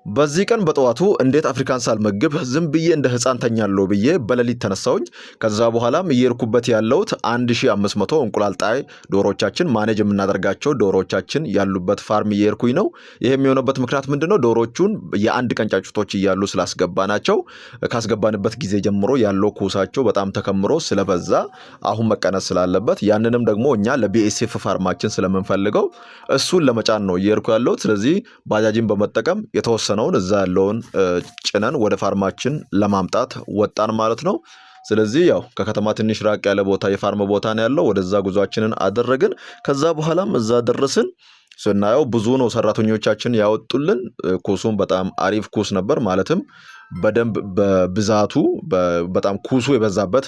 በዚህ ቀን በጠዋቱ እንዴት አፍሪካን ሳልመግብ ዝም ብዬ እንደ ህፃን ተኛለሁ ብዬ በሌሊት ተነሳሁኝ። ከዛ በኋላም እየርኩበት ያለውት 1500 እንቁላል ጣይ ዶሮዎቻችን ማኔጅ የምናደርጋቸው ዶሮዎቻችን ያሉበት ፋርም እየርኩኝ ነው። ይሄ የሚሆነበት ምክንያት ምንድነው? ዶሮዎቹን የአንድ ቀን ጫጩቶች እያሉ ስላስገባናቸው ካስገባንበት ጊዜ ጀምሮ ያለው ኩሳቸው በጣም ተከምሮ ስለበዛ አሁን መቀነስ ስላለበት ያንንም ደግሞ እኛ ለቢኤስኤፍ ፋርማችን ስለምንፈልገው እሱን ለመጫን ነው እየርኩ ያለው። ስለዚህ ባጃጅን በመጠቀም የተወሰነውን እዛ ያለውን ጭነን ወደ ፋርማችን ለማምጣት ወጣን ማለት ነው። ስለዚህ ያው ከከተማ ትንሽ ራቅ ያለ ቦታ የፋርም ቦታ ነው ያለው። ወደዛ ጉዟችንን አደረግን። ከዛ በኋላም እዛ ደረስን። ስናየው ብዙ ነው ሰራተኞቻችን ያወጡልን። ኩሱም በጣም አሪፍ ኩስ ነበር። ማለትም በደንብ በብዛቱ በጣም ኩሱ የበዛበት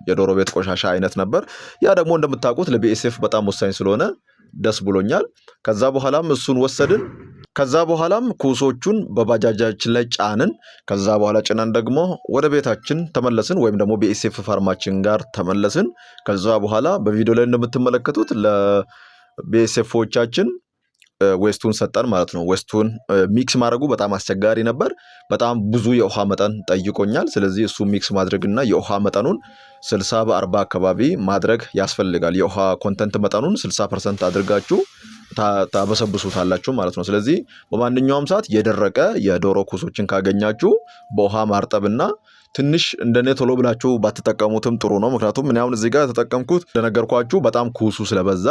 የዶሮ ቤት ቆሻሻ አይነት ነበር። ያ ደግሞ እንደምታውቁት ለቢኤስኤፍ በጣም ወሳኝ ስለሆነ ደስ ብሎኛል። ከዛ በኋላም እሱን ወሰድን። ከዛ በኋላም ኩሶቹን በባጃጃችን ላይ ጫንን። ከዛ በኋላ ጭነን ደግሞ ወደ ቤታችን ተመለስን፣ ወይም ደግሞ ቢኤስኤፍ ፋርማችን ጋር ተመለስን። ከዛ በኋላ በቪዲዮ ላይ እንደምትመለከቱት ለቢኤስኤፎቻችን ዌስቱን ሰጠን ማለት ነው። ዌስቱን ሚክስ ማድረጉ በጣም አስቸጋሪ ነበር። በጣም ብዙ የውሃ መጠን ጠይቆኛል። ስለዚህ እሱ ሚክስ ማድረግና የውሃ መጠኑን 60 በ40 አካባቢ ማድረግ ያስፈልጋል። የውሃ ኮንተንት መጠኑን 60% አድርጋችሁ ታበሰብሱታላችሁ ማለት ነው። ስለዚህ በማንኛውም ሰዓት የደረቀ የዶሮ ኩሶችን ካገኛችሁ በውሃ ማርጠብና ትንሽ እንደኔ ቶሎ ብላችሁ ባትጠቀሙትም ጥሩ ነው። ምክንያቱም እኔ አሁን እዚህ ጋር ተጠቀምኩት እንደነገርኳችሁ በጣም ኩሱ ስለበዛ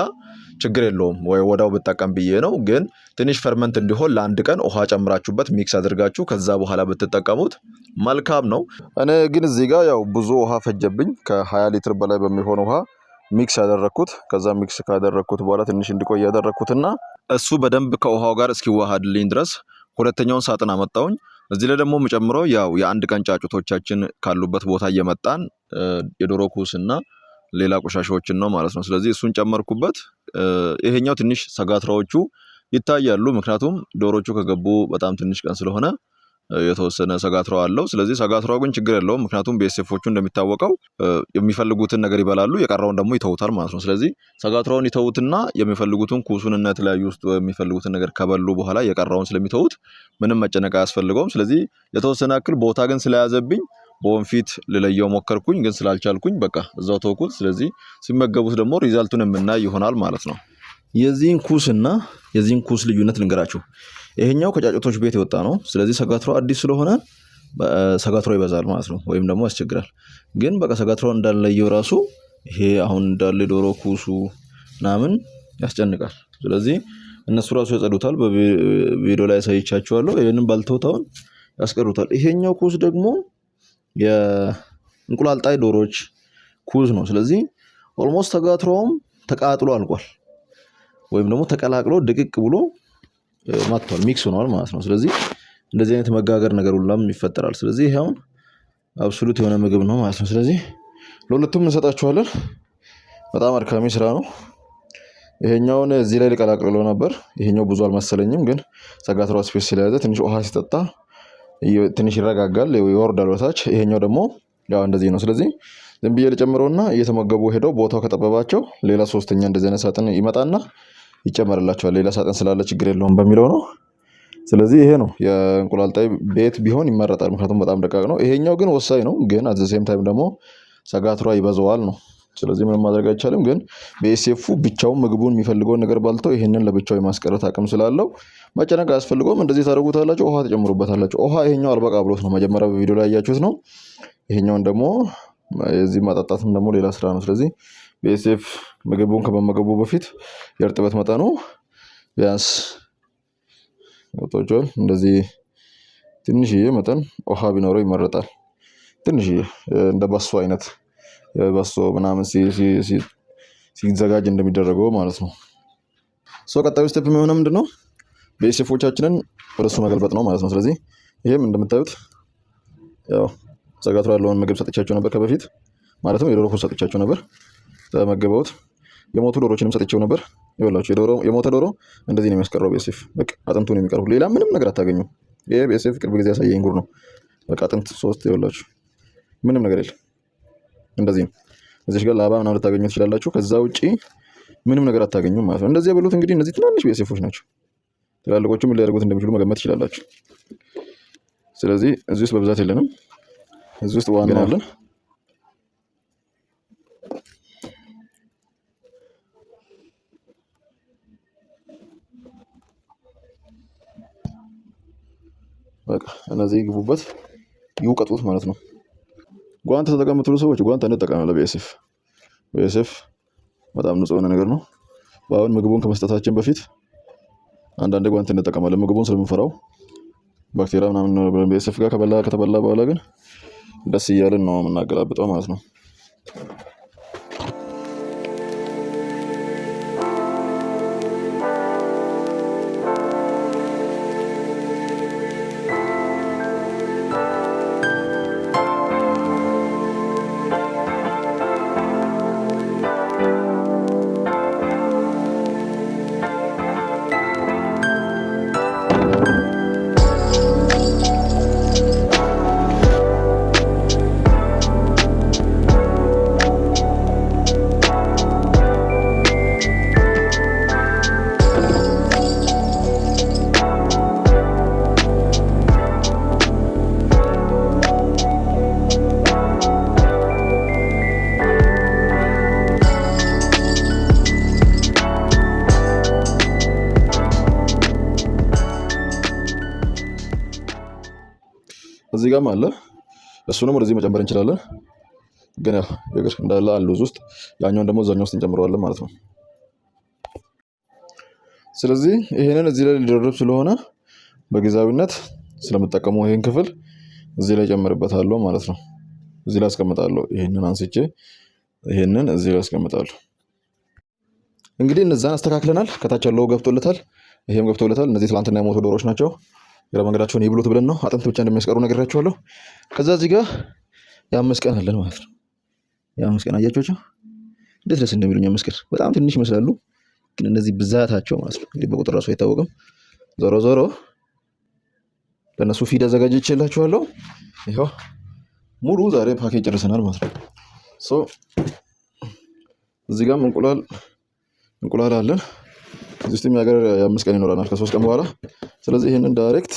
ችግር የለውም ወይ ወዳው ብጠቀም ብዬ ነው። ግን ትንሽ ፈርመንት እንዲሆን ለአንድ ቀን ውሃ ጨምራችሁበት ሚክስ አድርጋችሁ ከዛ በኋላ ብትጠቀሙት መልካም ነው። እኔ ግን እዚህ ጋር ያው ብዙ ውሃ ፈጀብኝ። ከ20 ሊትር በላይ በሚሆን ውሃ ሚክስ ያደረኩት። ከዛ ሚክስ ካደረኩት በኋላ ትንሽ እንዲቆይ ያደረኩትና እሱ በደንብ ከውሃው ጋር እስኪዋሃድልኝ ድረስ ሁለተኛውን ሳጥን አመጣውኝ። እዚህ ላይ ደግሞ የምጨምረው ያው የአንድ ቀን ጫጩቶቻችን ካሉበት ቦታ እየመጣን የዶሮ ኩስና ሌላ ቆሻሻዎችን ነው ማለት ነው። ስለዚህ እሱን ጨመርኩበት። ይሄኛው ትንሽ ሰጋትራዎቹ ይታያሉ። ምክንያቱም ዶሮቹ ከገቡ በጣም ትንሽ ቀን ስለሆነ የተወሰነ ሰጋትራው አለው። ስለዚህ ሰጋትራው ግን ችግር የለውም። ምክንያቱም ቤኤስኤፎቹ እንደሚታወቀው የሚፈልጉትን ነገር ይበላሉ፣ የቀረውን ደግሞ ይተውታል ማለት ነው። ስለዚህ ሰጋትራውን ይተውትና የሚፈልጉትን ኩሱንና የተለያዩ ውስጥ የሚፈልጉትን ነገር ከበሉ በኋላ የቀረውን ስለሚተውት ምንም መጨነቅ አያስፈልገውም። ስለዚህ የተወሰነ ያክል ቦታ ግን ስለያዘብኝ በወንፊት ልለየው ሞከርኩኝ፣ ግን ስላልቻልኩኝ በቃ እዛው ተውኩት። ስለዚህ ሲመገቡት ደግሞ ሪዛልቱን የምናይ ይሆናል ማለት ነው። የዚህን ኩስና የዚህን ኩስ ልዩነት ልንገራችሁ። ይሄኛው ከጫጩቶች ቤት የወጣ ነው። ስለዚህ ሰጋትራው አዲስ ስለሆነ ሰጋትራው ይበዛል ማለት ነው፣ ወይም ደግሞ ያስቸግራል። ግን በቃ ሰጋትራው እንዳለየው ራሱ ይሄ አሁን እንዳለ ዶሮ ኩሱ ምናምን ያስጨንቃል። ስለዚህ እነሱ ራሱ ያጸዱታል። በቪዲዮ ላይ አሳይቻችኋለሁ። ይሄንን ባልተውታውን ያስቀሩታል። ይሄኛው ኩስ ደግሞ የእንቁላል ጣይ ዶሮዎች ኩስ ነው። ስለዚህ ኦልሞስት ሰጋትራውም ተቃጥሎ አልቋል፣ ወይም ደግሞ ተቀላቅሎ ድቅቅ ብሎ ማጥቷል፣ ሚክስ ሆኗል ማለት ነው። ስለዚህ እንደዚህ አይነት መጋገር ነገር ሁሉም ይፈጠራል። ስለዚህ ይሄ አሁን አብሶሉት የሆነ ምግብ ነው ማለት ነው። ስለዚህ ለሁለቱም እንሰጣቸዋለን። በጣም አድካሚ ስራ ነው። ይሄኛውን እዚህ ላይ ልቀላቅለው ነበር። ይሄኛው ብዙ አልመሰለኝም፣ ግን ሰጋትራው ስፔስ ስለያዘ ትንሽ ውሃ ሲጠጣ ትንሽ ይረጋጋል፣ ይወርዳል ወታች። ይሄኛው ደግሞ ያው እንደዚህ ነው። ስለዚህ ዝም ብዬ ልጨምረውና እየተመገቡ ሄደው ቦታው ከጠበባቸው ሌላ ሶስተኛ እንደዚህ አይነት ሳጥን ይመጣና ይጨመርላቸዋል። ሌላ ሳጥን ስላለ ችግር የለውም በሚለው ነው። ስለዚህ ይሄ ነው የእንቁላል ጣይ ቤት ቢሆን ይመረጣል፣ ምክንያቱም በጣም ደቃቅ ነው። ይሄኛው ግን ወሳኝ ነው፣ ግን አት ዘ ሴም ታይም ደግሞ ሰጋትራ ይበዛዋል ነው። ስለዚህ ምንም ማድረግ አይቻልም። ግን ቤኤስኤፉ ብቻውን ምግቡን የሚፈልገውን ነገር ባልተው ይሄንን ለብቻው የማስቀረት አቅም ስላለው መጨነቅ አያስፈልገውም። እንደዚህ ታደርጉታላችሁ፣ ውሃ ተጨምሩበታላችሁ። ውሃ ይሄኛው አልበቃ ብሎት ነው፣ መጀመሪያ በቪዲዮ ላይ ያያችሁት ነው። ይሄኛውን ደግሞ የዚህ ማጣጣትም ደግሞ ሌላ ስራ ነው። ስለዚህ ቤኤስኤፍ ምግቡን ከመመገቡ በፊት የእርጥበት መጠኑ ቢያንስ ወጥቷል። እንደዚህ ትንሽዬ መጠን ውሃ ቢኖረው ይመረጣል። ትንሽዬ እንደ ባሶ አይነት ባሶ ምናምን ሲዘጋጅ እንደሚደረገው ማለት ነው። ቀጣዩ ስቴፕ የሚሆነው ምንድነው? ቤኤስኤፎቻችንን ወደሱ መገልበጥ ነው ማለት ነው። ስለዚህ ይሄም እንደምታዩት ያው ሰጋትራ ያለውን ምግብ ሰጥቻቸው ነበር ከበፊት፣ ማለትም የዶሮ ኩስ ሰጥቻቸው ነበር። ተመገበውት። የሞቱ ዶሮችንም ሰጥቼው ነበር። ይኸውላችሁ የሞተ ዶሮ እንደዚህ ነው የሚያስቀረው ቤኤስኤፍ። በቃ አጥንቱ ነው የሚቀርው፣ ሌላ ምንም ነገር አታገኙም። ይሄ ቤኤስኤፍ ቅርብ ጊዜ ያሳየኝ ጉር ነው። በቃ አጥንት 3 ይኸውላችሁ፣ ምንም ነገር የለም። እንደዚህ ነው። እዚህ ጋር ላባ ምናምን ልታገኙ ትችላላችሁ። ከዛ ውጪ ምንም ነገር አታገኙም ማለት ነው። እንደዚህ ያበሉት እንግዲህ እነዚህ ትናንሽ ቤኤስኤፎች ናቸው። ትላልቆቹ ምን ሊያደርጉት እንደሚችሉ መገመት ትችላላችሁ። ስለዚህ እዚህ ውስጥ በብዛት የለንም። እዚህ ውስጥ ዋናው አለን። በቃ እነዚህ ይግቡበት ይውቀጡት ማለት ነው። ጓንት ተጠቀሙ የምትሉ ሰዎች ጓንት እንጠቀም። ለቢኤስኤፍ በጣም ንጹህ የሆነ ነገር ነው። አሁን ምግቡን ከመስጠታችን በፊት አንዳንድ ጓንት እንጠቀማለን። ምግቡን ስለምንፈራው ባክቴሪያ ምናምን ቢኤስኤፍ ጋር ከተበላ በኋላ ግን ደስ እያለን ነው የምናገላብጠው ማለት ነው። እዚህ ጋርም አለ። እሱንም ወደዚህ መጨመር እንችላለን። ግን ያው የእግር እንዳለ አሉ ውስጥ ያኛውን ደግሞ እዛኛው ውስጥ እንጨምረዋለን ማለት ነው። ስለዚህ ይሄንን እዚህ ላይ ሊደረብ ስለሆነ በጊዜያዊነት ስለምጠቀመው ይሄን ክፍል እዚህ ላይ ጨምርበታለሁ ማለት ነው። እዚህ ላይ አስቀምጣለሁ። ይሄንን አንስቼ ይሄንን እዚህ ላይ አስቀምጣለሁ። እንግዲህ እነዛን አስተካክለናል። ከታች ያለው ገብቶለታል፣ ይሄም ገብቶለታል። እነዚህ ትላንትና የሞቱ ዶሮዎች ናቸው። ግራ መንገዳቸውን ይብሉት ብለን ነው አጥንት ብቻ እንደሚያስቀሩ ነግራቸዋለሁ። ከዛ እዚህ ጋር የ5 ቀን አለን ማለት ነው። የ5 ቀን አያቸዋቸው እንዴት ደስ እንደሚሉኝ። 5 ቀን በጣም ትንሽ ይመስላሉ፣ ግን እነዚህ ብዛታቸው ማለት ነው እንግዲህ በቁጥር ራሱ አይታወቅም። ዞሮ ዞሮ ለነሱ ፊድ አዘጋጅቼላችኋለሁ። ይሄው ሙሉ ዛሬ ፓኬጅ ጨርሰናል ማለት ነው። እዚህ ጋርም እንቁላል አለን። እዚህ ውስጥ የሚያገር የ5 ቀን ይኖረናል ከ3 ቀን በኋላ። ስለዚህ ይሄንን ዳይሬክት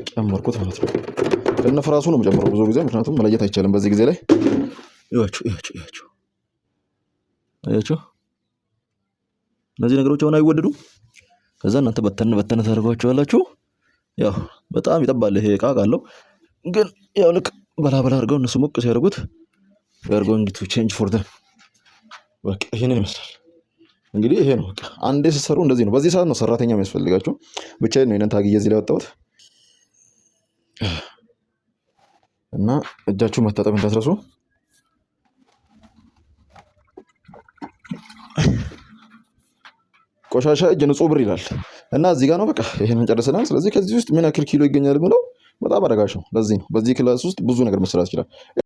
ጨመርኩት ማለት ነው። ከነፍራሱ ነው የምጨምረው ብዙ ጊዜ፣ ምክንያቱም መለየት አይቻልም በዚህ ጊዜ ላይ። እያችሁ እነዚህ ነገሮች አሁን አይወደዱ። ከዛ እናንተ በተን ታደርጓቸዋላችሁ። ያው በጣም ይጠባል ይሄ ዕቃ ቃለው፣ ግን ያው ልክ በላ አድርገው እነሱ ሞቅ ሲያደርጉት we are going to change for them። በቃ ይሄንን ይመስላል እንግዲህ። ይሄ ነው በቃ አንዴ ስትሰሩ እንደዚህ ነው። በዚህ ሰዓት ነው ሰራተኛ የሚያስፈልጋችሁ። ብቻዬን ነው ይሄንን ታግዬ እዚህ ላይ ወጣሁት እና እጃችሁ መታጠብ እንዳትረሱ። ቆሻሻ እጅ ንጹህ ብር ይላል እና እዚህ ጋር ነው በቃ ይሄንን ጨርሰናል። ስለዚህ ከዚህ ውስጥ ምን ያክል ኪሎ ይገኛል ብለው በጣም አደጋሽ ነው። ለዚህ ነው በዚህ ክላስ ውስጥ ብዙ ነገር መስራት ይችላል።